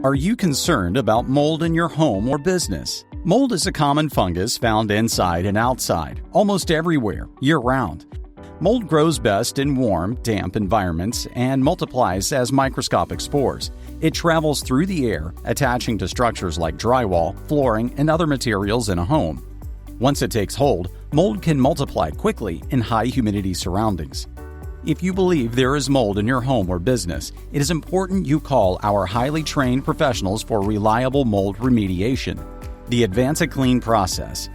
Are you concerned about mold in your home or business? Mold is a common fungus found inside and outside, almost everywhere, year-round. Mold grows best in warm, damp environments and multiplies as microscopic spores. It travels through the air, attaching to structures like drywall, flooring, and other materials in a home. Once it takes hold, mold can multiply quickly in high humidity surroundings. If you believe there is mold in your home or business, it is important you call our highly trained professionals for reliable mold remediation. The AdvantaClean process.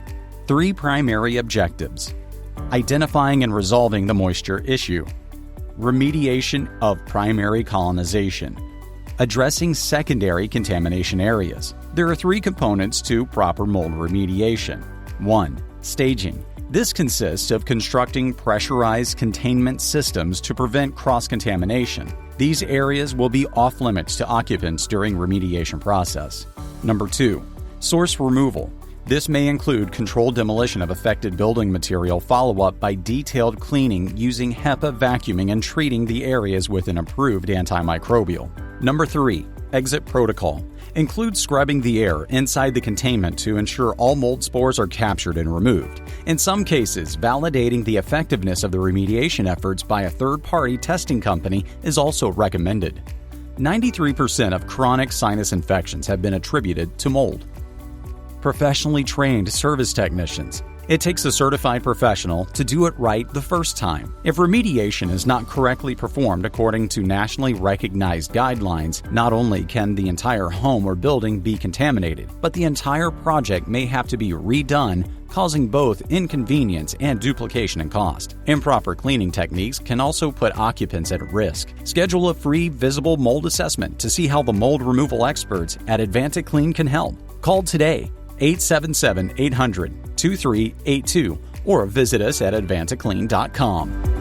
3 primary objectives: identifying and resolving the moisture issue, remediation of primary colonization, addressing secondary contamination areas. There are 3 components to proper mold remediation. 1. Staging. This consists of constructing pressurized containment systems to prevent cross-contamination. These areas will be off-limits to occupants during remediation process. Number 2. Source removal. This may include controlled demolition of affected building material, follow-up by detailed cleaning using HEPA vacuuming and treating the areas with an approved antimicrobial. Number 3. Exit protocol. Includes scrubbing the air inside the containment to ensure all mold spores are captured and removed. In some cases, validating the effectiveness of the remediation efforts by a third-party testing company is also recommended. 93% of chronic sinus infections have been attributed to mold. Professionally trained service technicians. It takes a certified professional to do it right the first time. If remediation is not correctly performed according to nationally recognized guidelines, not only can the entire home or building be contaminated, but the entire project may have to be redone, causing both inconvenience and duplication in cost. Improper cleaning techniques can also put occupants at risk. Schedule a free visible mold assessment to see how the mold removal experts at AdvantaClean can help. Call today, 877-800-2382, or visit us at AdvantaClean.com.